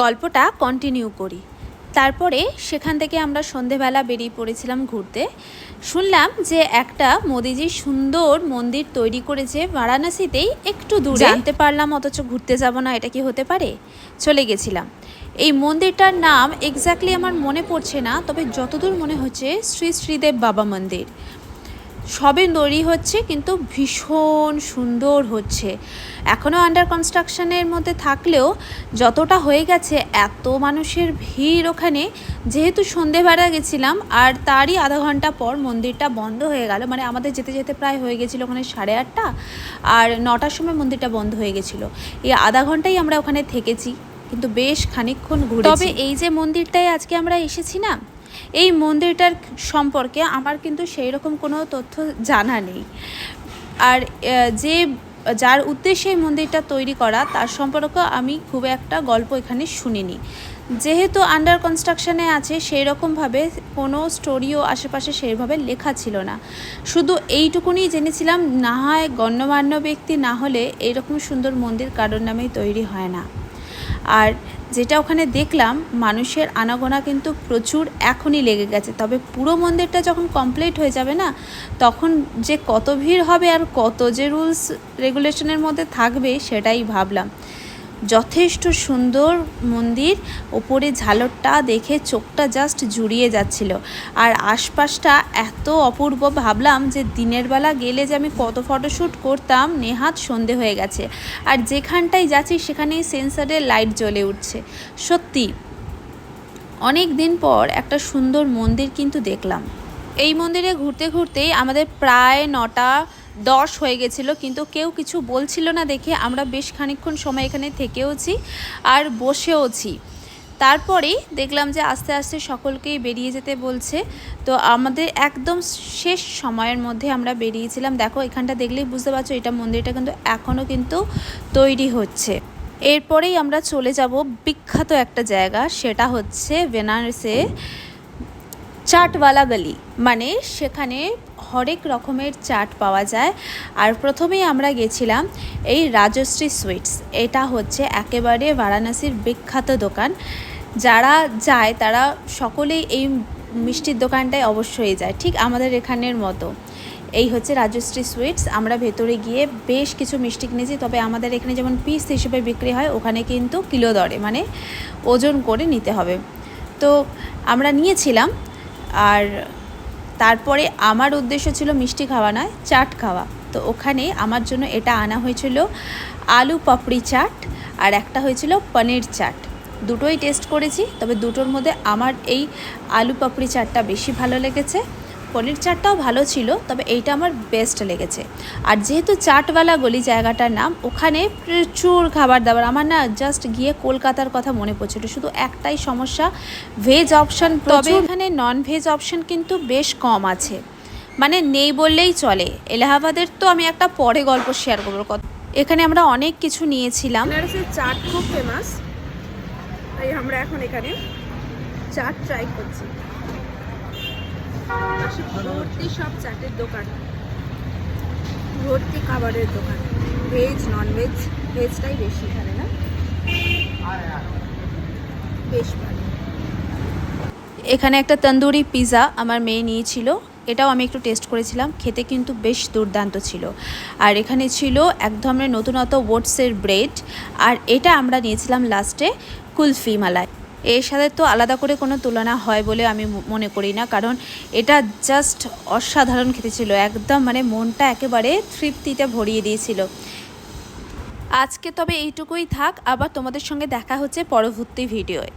গল্পটা কন্টিনিউ করি। তারপরে সেখান থেকে আমরা সন্ধেবেলা বেরিয়ে পড়েছিলাম ঘুরতে। শুনলাম যে একটা মোদিজির সুন্দর মন্দির তৈরি করেছে বারাণসীতেই একটু দূরে। জানতে পারলাম অথচ ঘুরতে যাব না, এটা কি হতে পারে? চলে গেছিলাম। এই মন্দিরটার নাম এক্স্যাক্টলি আমার মনে পড়ছে না, তবে যতদূর মনে হচ্ছে শ্রী শ্রীদেব বাবা মন্দির। সবে তৈরি হচ্ছে কিন্তু ভীষণ সুন্দর হচ্ছে। এখনও আন্ডার কনস্ট্রাকশনের মধ্যে থাকলেও যতটা হয়ে গেছে, এত মানুষের ভিড় ওখানে। যেহেতু সন্ধেবেলা গেছিলাম আর তারই আধা ঘন্টা পর মন্দিরটা বন্ধ হয়ে গেল, মানে আমাদের যেতে যেতে প্রায় হয়ে গেছিলো ওখানে 8:30, আর 9টার সময় মন্দিরটা বন্ধ হয়ে গেছিলো। এই আধা ঘন্টাই আমরা ওখানে থেকেছি, কিন্তু বেশ খানিকক্ষণ ঘুরে। তবে এই যে মন্দিরটায় আজকে আমরা এসেছি না, এই মন্দিরটার সম্পর্কে আমার কিন্তু সেই রকম কোনো তথ্য জানা নেই। আর যার উদ্দেশ্যে এই মন্দিরটা তৈরি করা, তার সম্পর্কে আমি খুব একটা গল্প এখানে শুনিনি। যেহেতু আন্ডার কনস্ট্রাকশানে আছে, সেই রকমভাবে কোনো স্টোরিও আশেপাশে সেইভাবে লেখা ছিল না। শুধু এইটুকুনি জেনেছিলাম, না হয় গণ্যমান্য ব্যক্তি না হলে এইরকম সুন্দর মন্দির কারোর নামেই তৈরি হয় না। আর যেটা ওখানে দেখলাম, মানুষের আনাগোনা কিন্তু প্রচুর এখনই লেগে গেছে। তবে পুরো মন্দিরটা যখন কমপ্লিট হয়ে যাবে না, তখন যে কত ভিড় হবে আর কত যে রুলস রেগুলেশনের মধ্যে থাকবে সেটাই ভাবলাম। যথেষ্ট সুন্দর মন্দির, ওপরে ঝালরটা দেখে চোখটা জাস্ট জুড়িয়ে যাচ্ছিল। আর আশপাশটা এত অপূর্ব, ভাবলাম যে দিনের বেলা গেলে যে আমি কত ফটোশ্যুট করতাম। নেহাত সন্ধে হয়ে গেছে, আর যেখানটায় যাচ্ছি সেখানেই সেন্সারের লাইট জ্বলে উঠছে। সত্যি অনেক দিন পর একটা সুন্দর মন্দির কিন্তু দেখলাম। এই মন্দিরে ঘুরতে ঘুরতেই আমাদের প্রায় 9:10 হয়ে গেছিলো, কিন্তু কেউ কিছু বলছিল না দেখে আমরা বেশ খানিকক্ষণ সময় এখানে থেকেওছি আর বসেওছি। তারপরেই দেখলাম যে আস্তে আস্তে সকলকেই বেরিয়ে যেতে বলছে। তো আমাদের একদম শেষ সময়ের মধ্যে আমরা বেরিয়েছিলাম। দেখো এখানটা দেখলেই বুঝতে পারছো, এটা মন্দিরটা কিন্তু এখনও কিন্তু তৈরি হচ্ছে। এরপরেই আমরা চলে যাব বিখ্যাত একটা জায়গা, সেটা হচ্ছে বেনারসে চাটওয়ালা গলি। মানে সেখানে হরেক রকমের চাট পাওয়া যায়। আর প্রথমেই আমরা গেছিলাম এই রাজশ্রী সুইটস। এটা হচ্ছে একেবারে বারাণসীর বিখ্যাত দোকান। যারা যায় তারা সকলেই এই মিষ্টির দোকানটায় অবশ্যই যায়, ঠিক আমাদের এখানের মতো। এই হচ্ছে রাজশ্রী সুইটস। আমরা ভেতরে গিয়ে বেশ কিছু মিষ্টি কিনেছি। তবে আমাদের এখানে যেমন পিস হিসেবে বিক্রি হয়, ওখানে কিন্তু কিলো দরে, মানে ওজন করে নিতে হবে। তো আমরা নিয়েছিলাম। আর তারপরে আমার উদ্দেশ্য ছিল মিষ্টি খাওয়া নয়, চাট খাওয়া। তো ওখানে আমার জন্য এটা আনা হয়েছিল আলু পাপড়ি চাট, আর একটা হয়েছিল পনির চাট। দুটোই টেস্ট করেছি, তবে দুটোর মধ্যে আমার এই আলু পাপড়ি চাটটা বেশি ভালো লেগেছে। পনির চাটটাও ভালো ছিল, তবে এইটা আমার বেস্ট লেগেছে। আর যেহেতু চাটওয়ালা গলি জায়গাটার নাম, ওখানে প্রচুর খাবার দাবার। আমার না জাস্ট গিয়ে কলকাতার কথা মনে পড়ছিল। শুধু একটাই সমস্যা, ভেজ অপশান। তবে এখানে নন ভেজ অপশান কিন্তু বেশ কম আছে, মানে নেই বললেই চলে। এলাহাবাদের তো আমি একটা পরে গল্প শেয়ার করবো কথা। এখানে আমরা অনেক কিছু নিয়েছিলাম। বেনারসের চাট খুব ফেমাস, তাই আমরা এখন এখানে চাট ট্রাই করছি। ভর্তি সব চাটের দোকান, ভর্তি খাবারের দোকান, ভেজ নন ভেজ। ভেজটাই বেশি এখানে, না বেশ ভালো। এখানে একটা তন্দুরি পিৎজা আমার মেয়ে নিয়েছিল, এটাও আমি একটু টেস্ট করেছিলাম। খেতে কিন্তু বেশ দুর্দান্ত ছিল। আর এখানে ছিল এক ধরনের নতুনত্ব ওটসের ব্রেড, আর এটা আমরা নিয়েছিলাম লাস্টে কুলফি মালাই। এর সাথে তো আলাদা করে কোনো তুলনা হয় বলে আমি মনে করি না, কারণ এটা জাস্ট অসাধারণ খেতে ছিল। একদম মানে মনটা একেবারে তৃপ্তিতে ভরিয়ে দিয়েছিল। আজকে তবে এইটুকুই থাক, আবার তোমাদের সঙ্গে দেখা হচ্ছে পরবর্তী ভিডিওয়।